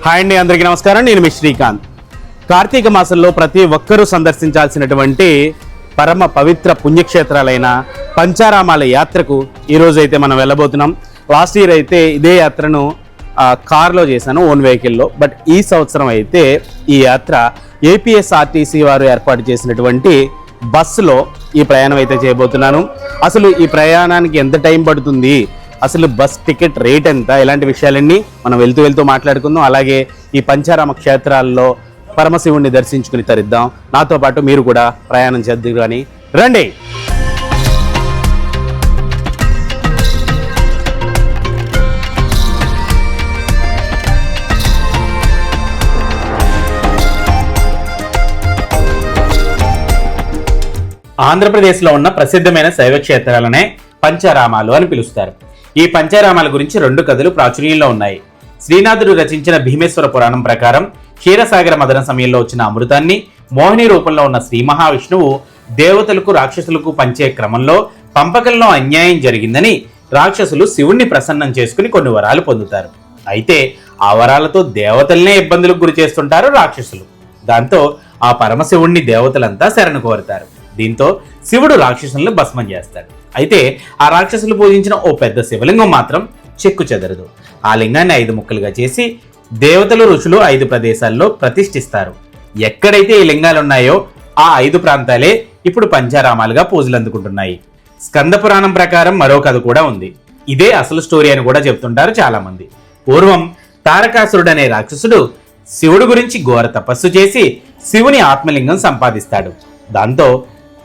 Hi అండి, అందరికీ నమస్కారం. నేను మీ శ్రీకాంత్. కార్తీక మాసంలో ప్రతి ఒక్కరూ సందర్శించాల్సినటువంటి పరమ పవిత్ర పుణ్యక్షేత్రాలైన పంచారామాల యాత్రకు ఈరోజు అయితే మనం వెళ్ళబోతున్నాం. లాస్ట్ ఇయర్ అయితే ఇదే యాత్రను కార్లో చేశాను, ఓన్ వెహికల్లో. బట్ ఈ సంవత్సరం అయితే ఈ యాత్ర ఏపీఎస్ఆర్టీసీ వారు ఏర్పాటు చేసినటువంటి బస్సులో ఈ ప్రయాణం అయితే చేయబోతున్నాను. అసలు ఈ ప్రయాణానికి ఎంత టైం పడుతుంది, అసలు బస్ టికెట్ రేట్ ఎంత, ఇలాంటి విషయాలన్నీ మనం వెళ్తూ మాట్లాడుకుందాం. అలాగే ఈ పంచారామ క్షేత్రాల్లో పరమశివుణ్ణి దర్శించుకుని తరిద్దాం. నాతో పాటు మీరు కూడా ప్రయాణం చేద్దాం. కానీ రండి. ఆంధ్రప్రదేశ్లో ఉన్న ప్రసిద్ధమైన శైవ క్షేత్రాలనే పంచారామాలు అని పిలుస్తారు. ఈ పంచారామాల గురించి 2 కథలు ప్రాచుర్యంలో ఉన్నాయి. శ్రీనాథుడు రచించిన భీమేశ్వర పురాణం ప్రకారం క్షీరసాగర మదన సమయంలో వచ్చిన అమృతాన్ని మోహిని రూపంలో ఉన్న శ్రీ మహావిష్ణువు దేవతలకు రాక్షసులకు పంచే క్రమంలో పంపకంలో అన్యాయం జరిగిందని రాక్షసులు శివుణ్ణి ప్రసన్నం చేసుకుని కొన్ని వరాలు పొందుతారు. అయితే ఆ వరాలతో దేవతలనే ఇబ్బందులకు గురి చేస్తుంటారు రాక్షసులు. దాంతో ఆ పరమశివుణ్ణి దేవతలంతా శరణు కోరుతారు. దీంతో శివుడు రాక్షసులను భస్మం చేస్తాడు. అయితే ఆ రాక్షసులు పూజించిన ఓ పెద్ద శివలింగం మాత్రం చెక్కు చెదరదు. ఆ లింగాన్ని 5 ముక్కలుగా చేసి దేవతలు ఋషులు 5 ప్రదేశాల్లో ప్రతిష్ఠిస్తారు. ఎక్కడైతే ఈ లింగాలు ఉన్నాయో ఆ 5 ప్రాంతాలే ఇప్పుడు పంచారామాలుగా పూజలు అందుకుంటున్నాయి. స్కంద పురాణం ప్రకారం మరో కథ కూడా ఉంది. ఇదే అసలు స్టోరీ అని కూడా చెప్తుంటారు చాలా మంది. పూర్వం తారకాసురుడు అనే రాక్షసుడు శివుడు గురించి ఘోర తపస్సు చేసి శివుని ఆత్మలింగం సంపాదిస్తాడు. దాంతో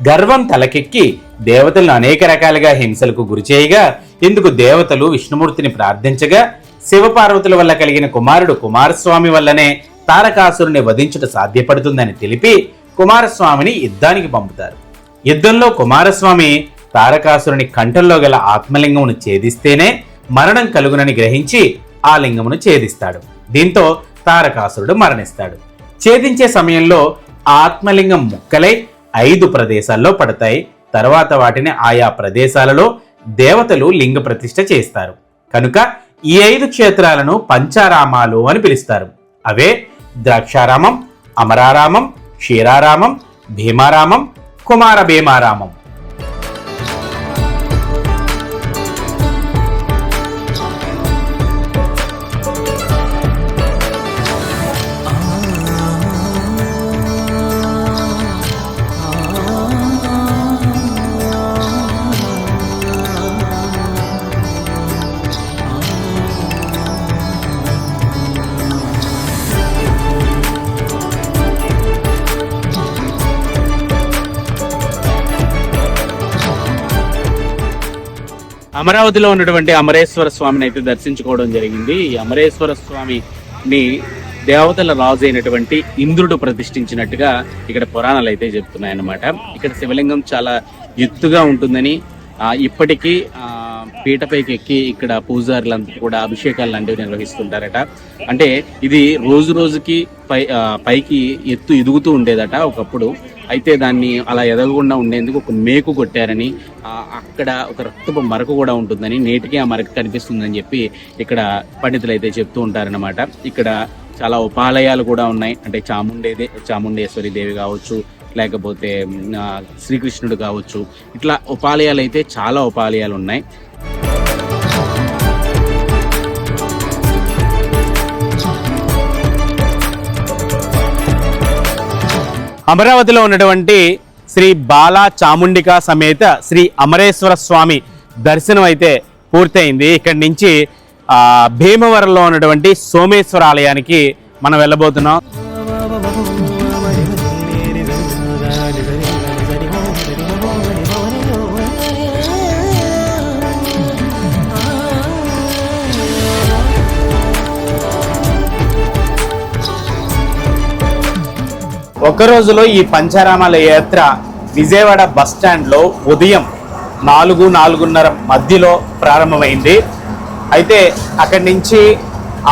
గర్వం తలకెక్కి దేవతలను అనేక రకాలుగా హింసలకు గురిచేయగా ఇందుకు దేవతలు విష్ణుమూర్తిని ప్రార్థించగా శివపార్వతుల వల్ల కలిగిన కుమారుడు కుమారస్వామి వల్లనే తారకాసురుని వధించుట సాధ్యపడుతుందని తెలిపి కుమారస్వామిని యుద్ధానికి పంపుతారు. యుద్ధంలో కుమారస్వామి తారకాసురుని కంఠంలో గల ఆత్మలింగమును ఛేదిస్తేనే మరణం కలుగునని గ్రహించి ఆ లింగమును ఛేదిస్తాడు. దీంతో తారకాసురుడు మరణిస్తాడు. ఛేదించే సమయంలో ఆత్మలింగం ముక్కలై 5 ప్రదేశాల్లో పడతాయి. తర్వాత వాటిని ఆయా ప్రదేశాలలో దేవతలు లింగ ప్రతిష్ఠ చేస్తారు. కనుక ఈ 5 క్షేత్రాలను పంచారామాలు అని పిలుస్తారు. అవే ద్రాక్షారామం, అమరారామం, క్షీరారామం, భీమారామం, కుమార భీమారామం. అమరావతిలో ఉన్నటువంటి అమరేశ్వర స్వామిని అయితే దర్శించుకోవడం జరిగింది. ఈ అమరేశ్వర స్వామిని దేవతల రాజు అయినటువంటి ఇంద్రుడు ప్రతిష్ఠించినట్టుగా ఇక్కడ పురాణాలు అయితే చెప్తున్నాయన్నమాట. ఇక్కడ శివలింగం చాలా ఎత్తుగా ఉంటుందని, ఇప్పటికీ పీటపైకి ఎక్కి ఇక్కడ పూజారులంతా కూడా అభిషేకాలు లాంటివి నిర్వహిస్తుంటారట. అంటే ఇది రోజు రోజుకి పైకి ఎత్తు ఎదుగుతూ ఉండేదట ఒకప్పుడు. అయితే దాన్ని అలా ఎదగకుండా ఉండేందుకు ఒక మేకు కొట్టారని, అక్కడ ఒక రక్తపు మరక కూడా ఉంటుందని, నేటికి ఆ మరక కనిపిస్తుందని చెప్పి ఇక్కడ పండితులు అయితే చెప్తూ ఉంటారనమాట. ఇక్కడ చాలా ఉపాలయాలు కూడా ఉన్నాయి. అంటే చాముండేశ్వరి దేవి కావచ్చు, లేకపోతే శ్రీకృష్ణుడు కావచ్చు, ఇట్లా ఉపాలయాలు అయితే చాలా ఉపాలయాలు ఉన్నాయి. అమరావతిలో ఉన్నటువంటి శ్రీ బాలా చాముండిక సమేత శ్రీ అమరేశ్వర స్వామి దర్శనం అయితే పూర్తయింది. ఇక్కడి నుంచి భీమవరంలో ఉన్నటువంటి సోమేశ్వర ఆలయానికి మనం వెళ్ళబోతున్నాం. ఒక రోజులో ఈ పంచారామాల యాత్ర విజయవాడ బస్ స్టాండ్లో ఉదయం 4-4:30 మధ్యలో ప్రారంభమైంది. అయితే అక్కడి నుంచి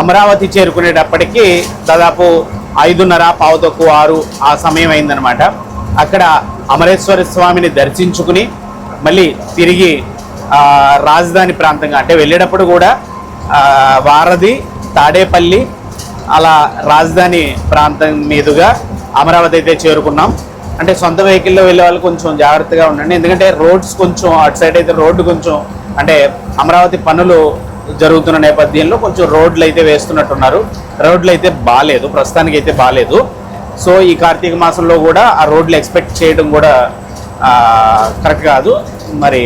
అమరావతి చేరుకునేటప్పటికీ దాదాపు 5:30 ఆ సమయం అయిందనమాట. అక్కడ అమరేశ్వర స్వామిని దర్శించుకుని మళ్ళీ తిరిగి రాజధాని ప్రాంతంగా అంటే వెళ్ళేటప్పుడు కూడా వారధి, తాడేపల్లి, అలా రాజధాని ప్రాంతం మీదుగా అమరావతి అయితే చేరుకున్నాం. అంటే సొంత వెహికల్లో వెళ్ళే వాళ్ళు కొంచెం జాగ్రత్తగా ఉండండి, ఎందుకంటే రోడ్స్ కొంచెం అటు సైడ్ అయితే రోడ్డు కొంచెం అంటే అమరావతి పనులు జరుగుతున్న నేపథ్యంలో కొంచెం రోడ్లు అయితే వేస్తున్నట్టున్నారు. రోడ్లు అయితే బాగాలేదు, ప్రస్తుతానికి అయితే బాగాలేదు. సో ఈ కార్తీక మాసంలో కూడా ఆ రోడ్లు ఎక్స్పెక్ట్ చేయడం కూడా కరెక్ట్ కాదు. మరి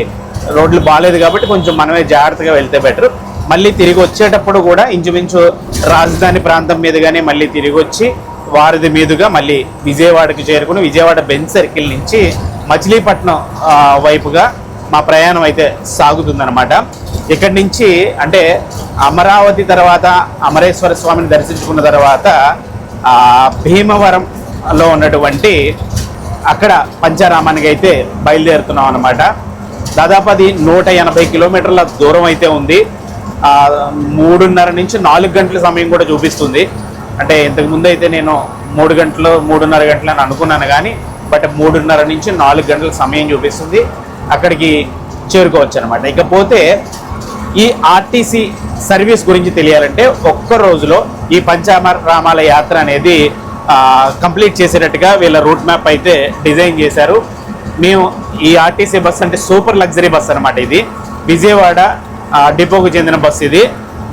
రోడ్లు బాగాలేదు కాబట్టి కొంచెం మనమే జాగ్రత్తగా వెళ్తే బెటర్. మళ్ళీ తిరిగి వచ్చేటప్పుడు కూడా ఇంచుమించు రాజధాని ప్రాంతం మీదుగానే మళ్ళీ తిరిగి వచ్చి వారధి మీదుగా మళ్ళీ విజయవాడకి చేరుకుని విజయవాడ బెంచ్ సర్కిల్ నుంచి మచిలీపట్నం వైపుగా మా ప్రయాణం అయితే సాగుతుందన్నమాట. ఇక్కడి నుంచి అంటే అమరావతి తర్వాత అమరేశ్వర స్వామిని దర్శించుకున్న తర్వాత భీమవరంలో ఉన్నటువంటి అక్కడ పంచారామానికి అయితే బయలుదేరుతున్నాం అన్నమాట. దాదాపు అది 180 కిలోమీటర్ల దూరం అయితే ఉంది. 3:30 నుంచి 4 గంటల సమయం కూడా చూపిస్తుంది. అంటే ఇంతకుముందు అయితే నేను 3 గంటలు 3:30 గంటలు అని అనుకున్నాను, కానీ బట్ 3:30 నుంచి 4 గంటల సమయం చూపిస్తుంది. అక్కడికి చేరుకోవచ్చు అనమాట. ఇకపోతే ఈ ఆర్టీసీ సర్వీస్ గురించి తెలియాలంటే ఒక్క రోజులో ఈ పంచారామాల యాత్ర అనేది కంప్లీట్ చేసేటట్టుగా వీళ్ళ రూట్ మ్యాప్ అయితే డిజైన్ చేశారు. మేము ఈ ఆర్టీసీ బస్ అంటే సూపర్ లగ్జరీ బస్ అనమాట. ఇది విజయవాడ డిపోకు చెందిన బస్సు. ఇది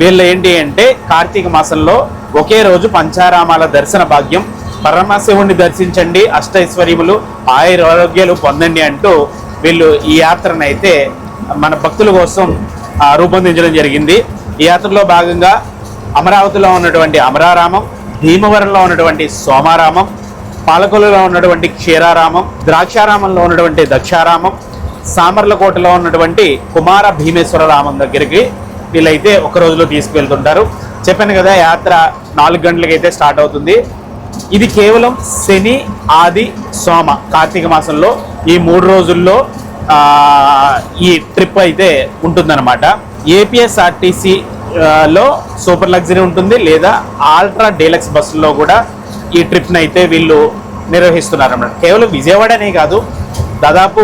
వీళ్ళు ఏంటి అంటే కార్తీక మాసంలో ఒకే రోజు పంచారామాల దర్శన భాగ్యం, పరమశివుణ్ణి దర్శించండి, అష్టైశ్వర్యములు ఆయురారోగ్యాలు పొందండి అంటూ వీళ్ళు ఈ యాత్రను అయితే మన భక్తుల కోసం రూపొందించడం జరిగింది. ఈ యాత్రలో భాగంగా అమరావతిలో ఉన్నటువంటి అమరారామం, భీమవరంలో ఉన్నటువంటి సోమారామం, పాలకొల్లులో ఉన్నటువంటి క్షీరారామం, ద్రాక్షారామంలో ఉన్నటువంటి దక్షారామం, సామర్లకోటలో ఉన్నటువంటి కుమార భీమేశ్వర రామం దగ్గరికి వీళ్ళైతే ఒక రోజులో తీసుకువెళ్తుంటారు. చెప్పాను కదా, యాత్ర 4 గంటలకైతే స్టార్ట్ అవుతుంది. ఇది కేవలం శని, ఆది, సోమ కార్తీక మాసంలో ఈ 3 రోజుల్లో ఈ ట్రిప్ అయితే ఉంటుందన్నమాట. ఏపీఎస్ఆర్టీసీలో సూపర్ లగ్జరీ ఉంటుంది, లేదా ఆల్ట్రా డీలక్స్ బస్సుల్లో కూడా ఈ ట్రిప్ని అయితే వీళ్ళు నిర్వహిస్తున్నారు అన్నమాట. కేవలం విజయవాడనే కాదు, దాదాపు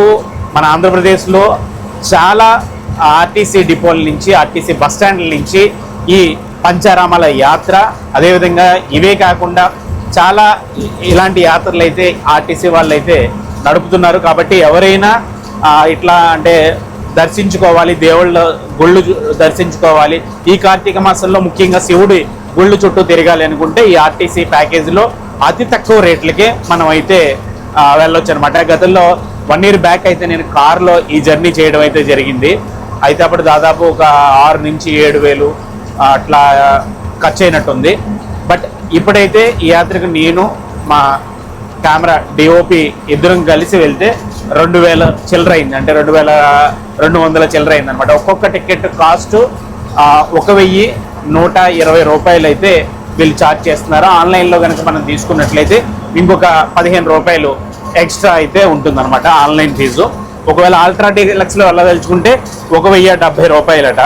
మన ఆంధ్రప్రదేశ్లో చాలా ఆర్టీసీ డిపోల నుంచి, ఆర్టీసీ బస్ స్టాండ్ల నుంచి ఈ పంచారామాల యాత్ర, అదేవిధంగా ఇవే కాకుండా చాలా ఇలాంటి యాత్రలు అయితే ఆర్టీసీ వాళ్ళు అయితే నడుపుతున్నారు. కాబట్టి ఎవరైనా ఇట్లా అంటే దర్శించుకోవాలి, దేవుళ్ళ గుళ్ళు దర్శించుకోవాలి, ఈ కార్తీక మాసంలో ముఖ్యంగా శివుడి గుళ్ళు చుట్టూ తిరగాలి అనుకుంటే ఈ ఆర్టీసీ ప్యాకేజీలో అతి తక్కువ రేట్లకే మనం అయితే వెళ్ళొచ్చు అనమాట. గతంలో 1 year బ్యాక్ అయితే నేను కార్లో ఈ జర్నీ చేయడం అయితే జరిగింది. అయితే అప్పుడు దాదాపు ఒక 6 నుంచి 7,000 అట్లా ఖర్చు అయినట్టుంది. బట్ ఇప్పుడైతే ఈ యాత్రకు నేను మా కెమెరా డిఓపి ఇద్దరం కలిసి వెళ్తే 2,000 చిల్లర అయింది, అంటే 2,200 చిల్లర అయింది అనమాట. ఒక్కొక్క టికెట్ కాస్ట్ 1,120 రూపాయలు అయితే వీళ్ళు ఛార్జ్ చేస్తున్నారు. ఆన్లైన్లో కనుక మనం తీసుకున్నట్లయితే ఇంకొక 15 రూపాయలు ఎక్స్ట్రా అయితే ఉంటుందన్నమాట ఆన్లైన్ ఫీజు. ఒకవేళ ఆల్ట్రా డీలక్స్లో వెళ్ళదలుచుకుంటే 1,070 రూపాయలట.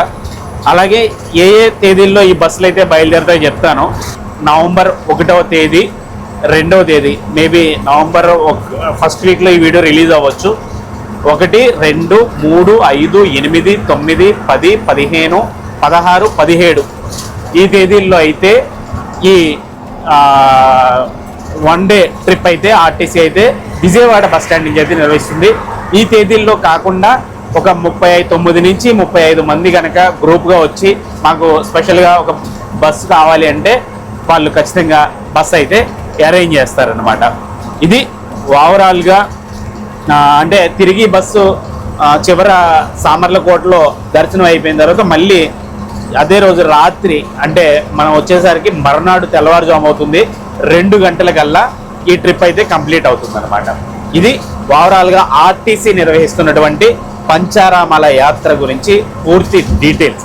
అలాగే ఏ తేదీల్లో ఈ బస్సులు అయితే బయలుదేరుతాయో చెప్తాను. నవంబర్ 1వ తేదీ, 2వ తేదీ, మేబీ నవంబర్ ఫస్ట్ వీక్లో ఈ వీడియో రిలీజ్ అవ్వచ్చు. 1, 2, 3, 5, 8, 9, 10, 15, 16, 17 ఈ తేదీల్లో అయితే ఈ 1 డే ట్రిప్ అయితే ఆర్టీసీ అయితే విజయవాడ బస్ స్టాండ్ నుంచి అయితే నిర్వహిస్తుంది. ఈ తేదీల్లో కాకుండా ఒక 39 నుంచి 35 మంది కనుక గ్రూప్గా వచ్చి మాకు స్పెషల్గా ఒక బస్సు కావాలి అంటే వాళ్ళు ఖచ్చితంగా బస్ అయితే అరేంజ్ చేస్తారనమాట. ఇది ఓవరాల్గా అంటే తిరిగి బస్సు చివర సామర్లకోటలో దర్శనం అయిపోయిన తర్వాత మళ్ళీ అదే రోజు రాత్రి అంటే మనం వచ్చేసరికి మరునాడు తెల్లవారుజాము అవుతుంది, 2 గంటలకల్లా ఈ ట్రిప్ అయితే కంప్లీట్ అవుతుంది అనమాట. ఇది ఓవరాల్గా ఆర్టీసీ నిర్వహిస్తున్నటువంటి పంచారామాల యాత్ర గురించి పూర్తి డీటెయిల్స్.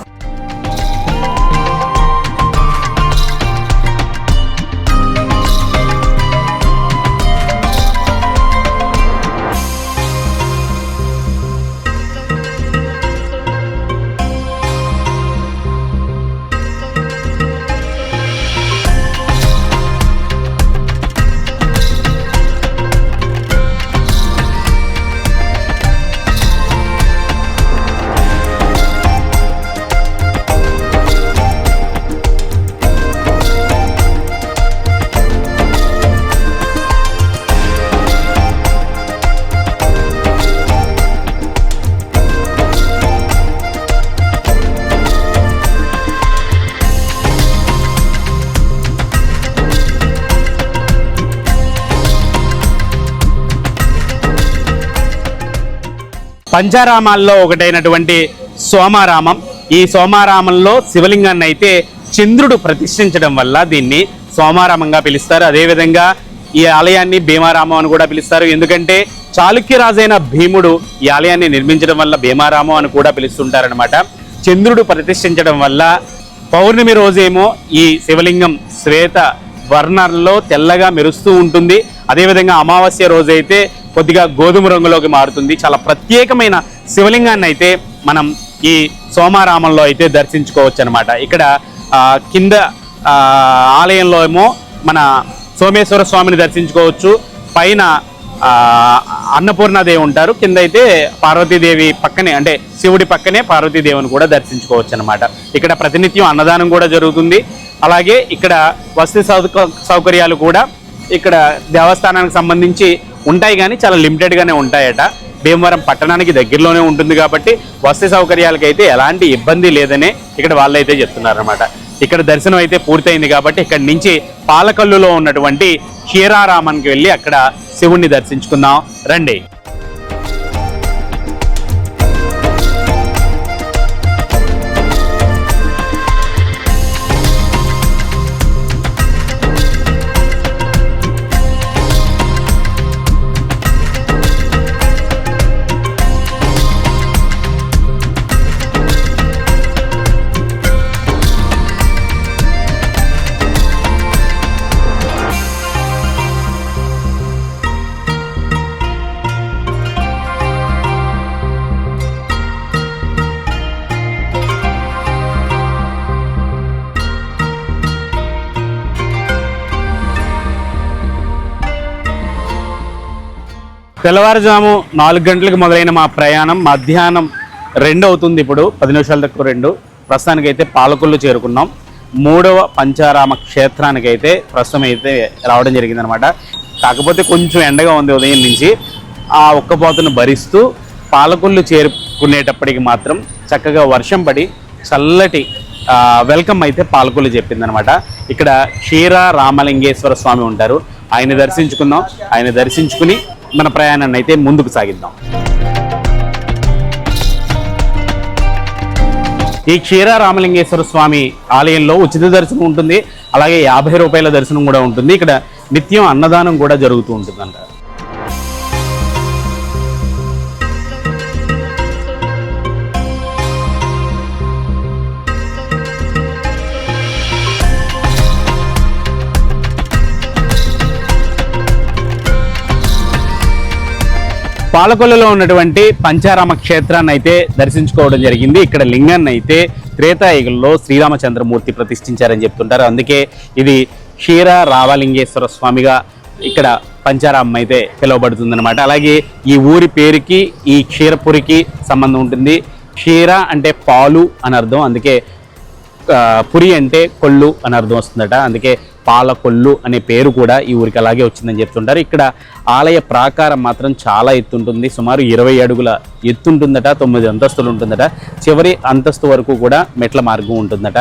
పంచారామాల్లో ఒకటైనటువంటి సోమారామం. ఈ సోమారామంలో శివలింగాన్ని అయితే చంద్రుడు ప్రతిష్ఠించడం వల్ల దీన్ని సోమారామంగా పిలుస్తారు. అదేవిధంగా ఈ ఆలయాన్ని భీమారామం అని కూడా పిలుస్తారు. ఎందుకంటే చాళుక్య రాజైన భీముడు ఈ ఆలయాన్ని నిర్మించడం వల్ల భీమారామం అని కూడా పిలుస్తుంటారనమాట. చంద్రుడు ప్రతిష్ఠించడం వల్ల పౌర్ణమి రోజేమో ఈ శివలింగం శ్వేత వర్ణంలో తెల్లగా మెరుస్తూ ఉంటుంది. అదేవిధంగా అమావాస్య రోజైతే కొద్దిగా గోధుమ రంగులోకి మారుతుంది. చాలా ప్రత్యేకమైన శివలింగాన్ని అయితే మనం ఈ సోమారామంలో అయితే దర్శించుకోవచ్చు అనమాట. ఇక్కడ కింద ఆలయంలో ఏమో మన సోమేశ్వర స్వామిని దర్శించుకోవచ్చు. పైన అన్నపూర్ణాదేవి ఉంటారు, కింద అయితే పార్వతీదేవి పక్కనే, అంటే శివుడి పక్కనే పార్వతీదేవిని కూడా దర్శించుకోవచ్చు అనమాట. ఇక్కడ ప్రతినిత్యం అన్నదానం కూడా జరుగుతుంది. అలాగే ఇక్కడ వసతి సౌకర్యాలు కూడా ఇక్కడ దేవస్థానానికి సంబంధించి ఉంటాయి, కానీ చాలా లిమిటెడ్గానే ఉంటాయట. భీమవరం పట్టణానికి దగ్గరలోనే ఉంటుంది కాబట్టి వసతి సౌకర్యాలకి అయితే ఎలాంటి ఇబ్బంది లేదనే ఇక్కడ వాళ్ళైతే చెప్తున్నారన్నమాట. ఇక్కడ దర్శనం అయితే పూర్తయింది కాబట్టి ఇక్కడ నుంచి పాలకల్లులో ఉన్నటువంటి క్షీరారామానికి వెళ్ళి అక్కడ శివుణ్ణి దర్శించుకుందాం రండి. తెల్లవారుజాము 4 గంటలకు మొదలైన మా ప్రయాణం మధ్యాహ్నం 2 అవుతుంది. ఇప్పుడు 10 నిమిషాల తక్కువ 2. ప్రస్తుతానికైతే పాలకొల్లు చేరుకున్నాం. 3వ పంచారామ క్షేత్రానికైతే ప్రస్తుతం అయితే రావడం జరిగిందనమాట. కాకపోతే కొంచెం ఎండగా ఉంది ఉదయం నుంచి. ఆ ఉక్కపోతను భరిస్తూ పాలకొల్లు చేరుకునేటప్పటికి మాత్రం చక్కగా వర్షం పడి చల్లటి వెల్కమ్ అయితే పాలకొల్లు చెప్పిందనమాట. ఇక్కడ క్షీర రామలింగేశ్వర స్వామి ఉంటారు, ఆయన దర్శించుకుందాం. ఆయన దర్శించుకుని మన ప్రయాణాన్ని అయితే ముందుకు సాగిద్దాం. ఈ క్షీర రామలింగేశ్వర స్వామి ఆలయంలో ఉచిత దర్శనం ఉంటుంది, అలాగే 50 రూపాయల దర్శనం కూడా ఉంటుంది. ఇక్కడ నిత్యం అన్నదానం కూడా జరుగుతూ ఉంటుందంట. పాలకొల్లులో ఉన్నటువంటి పంచారామ క్షేత్రాన్ని అయితే దర్శించుకోవడం జరిగింది. ఇక్కడ లింగాన్ని అయితే త్రేతాయుగంలో శ్రీరామచంద్రమూర్తి ప్రతిష్ఠించారని చెప్తుంటారు. అందుకే ఇది క్షీర రామలింగేశ్వర స్వామిగా ఇక్కడ పంచారామం అయితే పిలువబడుతుందన్నమాట. అలాగే ఈ ఊరి పేరుకి ఈ క్షీరపురికి సంబంధం ఉంటుంది. క్షీర అంటే పాలు అని అర్థం, అందుకే పురి అంటే కొల్లు అని అర్థం వస్తుందట. అందుకే పాలకొల్లు అనే పేరు కూడా ఈ ఊరికి అలాగే వచ్చిందని చెప్తుంటారు. ఇక్కడ ఆలయ ప్రాకారం మాత్రం చాలా ఎత్తుంటుంది, సుమారు 20 అడుగుల ఎత్తుంటుందట, 9 అంతస్తులు ఉంటుందట. చివరి అంతస్తు వరకు కూడా మెట్ల మార్గం ఉంటుందట.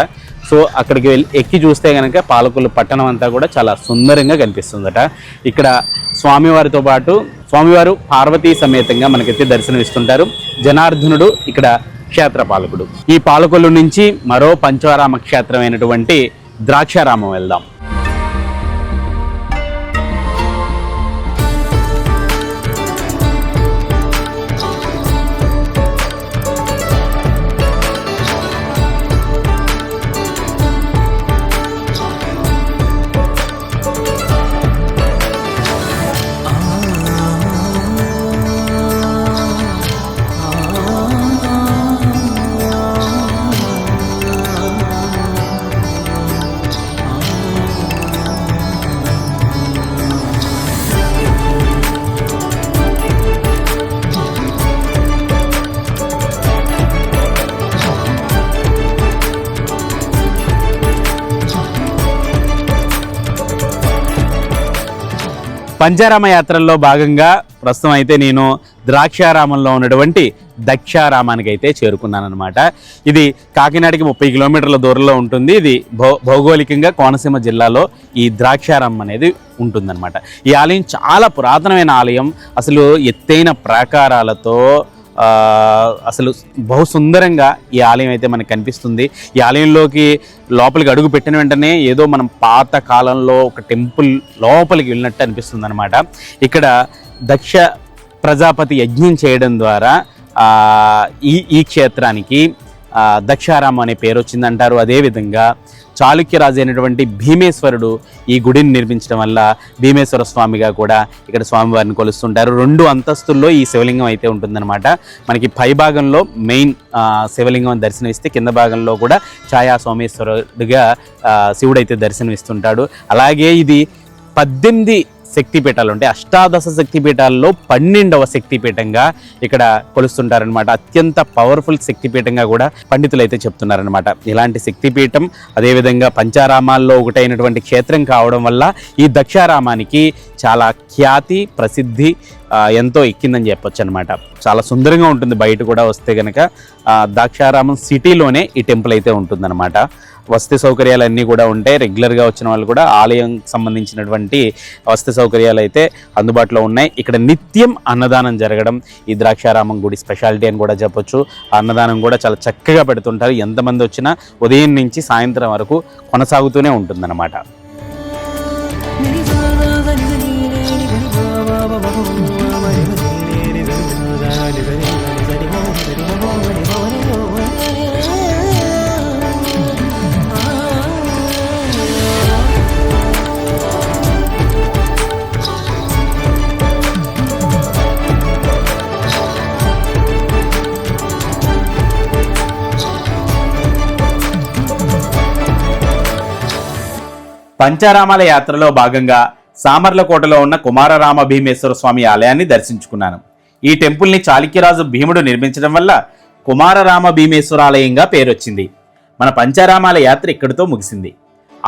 సో అక్కడికి ఎక్కి చూస్తే కనుక పాలకొల్లు పట్టణం అంతా కూడా చాలా సుందరంగా కనిపిస్తుందట. ఇక్కడ స్వామివారితో పాటు స్వామివారు పార్వతీ సమేతంగా మనకైతే దర్శనమిస్తుంటారు. జనార్దనుడు ఇక్కడ క్షేత్రపాలకుడు. ఈ పాలకొల్లు నుంచి మరో పంచారామ క్షేత్రమైనటువంటి ద్రాక్షారామం వెళ్దాం. పంచారామ యాత్రల్లో భాగంగా ప్రస్తుతం అయితే నేను ద్రాక్షారామంలో ఉన్నటువంటి దక్షారామానికి అయితే చేరుకున్నాను అనమాట. ఇది కాకినాడకి 30 కిలోమీటర్ల దూరంలో ఉంటుంది. ఇది భౌగోళికంగా కోనసీమ జిల్లాలో ఈ ద్రాక్షారామం అనేది ఉంటుందన్నమాట. ఈ ఆలయం చాలా పురాతనమైన ఆలయం. అసలు ఎత్తైన ప్రాకారాలతో అసలు బహు సుందరంగా ఈ ఆలయం అయితే మనకు కనిపిస్తుంది. ఈ ఆలయంలోకి లోపలికి అడుగు పెట్టిన వెంటనే ఏదో మనం పాత కాలంలో ఒక టెంపుల్ లోపలికి వెళ్ళినట్టు అనిపిస్తుంది అనమాట. ఇక్కడ దక్ష ప్రజాపతి యజ్ఞం చేయడం ద్వారా ఈ క్షేత్రానికి దక్షారామం అనే పేరు వచ్చిందంటారు. అదేవిధంగా చాళుక్యరాజు అయినటువంటి భీమేశ్వరుడు ఈ గుడిని నిర్మించడం వల్ల భీమేశ్వర స్వామిగా కూడా ఇక్కడ స్వామివారిని కొలుస్తుంటారు. 2 అంతస్తుల్లో ఈ శివలింగం అయితే ఉంటుందన్నమాట. మనకి పై భాగంలో మెయిన్ శివలింగం దర్శనమిస్తే కింద భాగంలో కూడా ఛాయా సోమేశ్వరుడిగా శివుడైతే దర్శనమిస్తుంటాడు. అలాగే ఇది 18 శక్తిపీఠాలు ఉంటాయి. అష్టాదశ శక్తిపీఠాల్లో 12వ శక్తిపీఠంగా ఇక్కడ కొలుస్తుంటారనమాట. అత్యంత పవర్ఫుల్ శక్తిపీఠంగా కూడా పండితులు అయితే చెప్తున్నారనమాట. ఇలాంటి శక్తిపీఠం అదేవిధంగా పంచారామాల్లో ఒకటైనటువంటి క్షేత్రం కావడం వల్ల ఈ దక్షారామానికి చాలా ఖ్యాతి ప్రసిద్ధి ఎంతో ఎక్కిందని చెప్పొచ్చు అనమాట. చాలా సుందరంగా ఉంటుంది. బయట కూడా వస్తే కనుక ద్రాక్షారామం సిటీలోనే ఈ టెంపుల్ అయితే ఉంటుందన్నమాట. వసతి సౌకర్యాలు కూడా ఉంటాయి. రెగ్యులర్గా వచ్చిన వాళ్ళు కూడా ఆలయం సంబంధించినటువంటి వసతి సౌకర్యాలు అయితే అందుబాటులో ఉన్నాయి. ఇక్కడ నిత్యం అన్నదానం జరగడం ఈ ద్రాక్షారామం గుడి స్పెషాలిటీ అని కూడా చెప్పొచ్చు. అన్నదానం కూడా చాలా చక్కగా పెడుతుంటారు. ఎంతమంది వచ్చినా ఉదయం నుంచి సాయంత్రం వరకు కొనసాగుతూనే ఉంటుందన్నమాట. పంచారామాల యాత్రలో భాగంగా సామర్లకోటలో ఉన్న కుమారరామ భీమేశ్వర స్వామి ఆలయాన్ని దర్శించుకున్నాను. ఈ టెంపుల్ని చాళుక్యరాజు భీముడు నిర్మించడం వల్ల కుమారరామ భీమేశ్వర ఆలయంగా పేరొచ్చింది. మన పంచారామాల యాత్ర ఇక్కడితో ముగిసింది.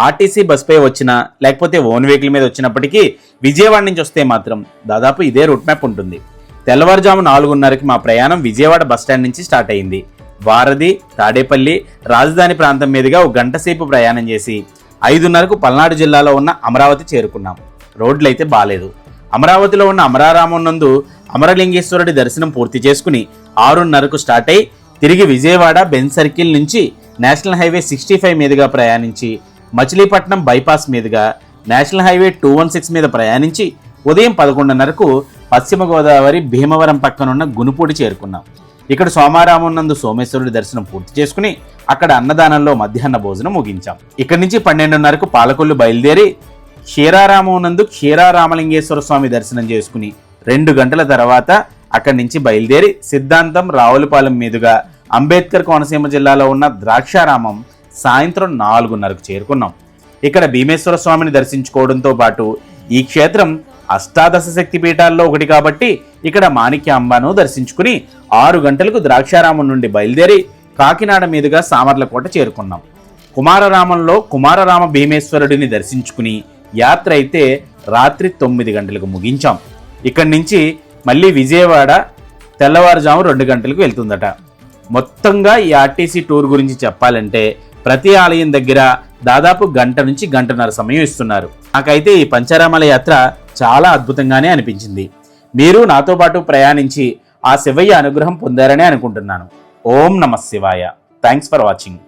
ఆర్టీసీ బస్పై వచ్చినా లేకపోతే ఓన్ వెహికల్ మీద వచ్చినప్పటికీ విజయవాడ నుంచి వస్తే మాత్రం దాదాపు ఇదే రూట్ మ్యాప్ ఉంటుంది. తెల్లవారుజాము 4:30కి మా ప్రయాణం విజయవాడ బస్టాండ్ నుంచి స్టార్ట్ అయింది. వారధి, తాడేపల్లి, రాజధాని ప్రాంతం మీదుగా 1 గంట సేపు ప్రయాణం చేసి 5:30కు పల్నాడు జిల్లాలో ఉన్న అమరావతి చేరుకున్నాం. రోడ్లు అయితే బాలేదు. అమరావతిలో ఉన్న అమరారామం నందు అమరలింగేశ్వరుడి దర్శనం పూర్తి చేసుకుని 6:30కు స్టార్ట్ అయి తిరిగి విజయవాడ బెంజ్ సర్కిల్ నుంచి నేషనల్ హైవే 65 మీదుగా ప్రయాణించి మచిలీపట్నం బైపాస్ మీదుగా నేషనల్ హైవే 216 మీద ప్రయాణించి ఉదయం 11:30కు పశ్చిమ గోదావరి భీమవరం పక్కనున్న గునుపూడి చేరుకున్నాం. ఇక్కడ సోమారామం నందు సోమేశ్వరుడి దర్శనం పూర్తి చేసుకుని అక్కడ అన్నదానంలో మధ్యాహ్న భోజనం ముగించాం. ఇక్కడి నుంచి 12:30కు పాలకొల్లు బయలుదేరి క్షీరారామం నందు క్షీరారామలింగేశ్వర స్వామి దర్శనం చేసుకుని 2 గంటల తర్వాత అక్కడి నుంచి బయలుదేరి సిద్ధాంతం రావులపాలెం మీదుగా అంబేద్కర్ కోనసీమ జిల్లాలో ఉన్న ద్రాక్షారామం సాయంత్రం 4:30కు చేరుకున్నాం. ఇక్కడ భీమేశ్వర స్వామిని దర్శించుకోవడంతో పాటు ఈ క్షేత్రం అష్టాదశ శక్తి పీఠాల్లో ఒకటి కాబట్టి ఇక్కడ మాణిక్యాంబను దర్శించుకుని 6 గంటలకు ద్రాక్షారామం నుండి బయలుదేరి కాకినాడ మీదుగా సామర్లకోట చేరుకున్నాం. కుమారరామంలో కుమారరామ భీమేశ్వరుడిని దర్శించుకుని యాత్ర అయితే రాత్రి 9 గంటలకు ముగించాం. ఇక్కడి నుంచి మళ్ళీ విజయవాడ తెల్లవారుజాము 2 గంటలకు వెళ్తుందట. మొత్తంగా ఈ ఆర్టీసీ టూర్ గురించి చెప్పాలంటే ప్రతి ఆలయం దగ్గర దాదాపు 1 గంట నుంచి 1 గంటన్నర సమయం ఇస్తున్నారు. నాకైతే ఈ పంచారామాల యాత్ర చాలా అద్భుతంగానే అనిపించింది. మీరు నాతో పాటు ప్రయాణించి ఆ శివయ్య అనుగ్రహం పొందారనే అనుకుంటున్నాను. ఓం నమః శివాయ. Thanks for watching.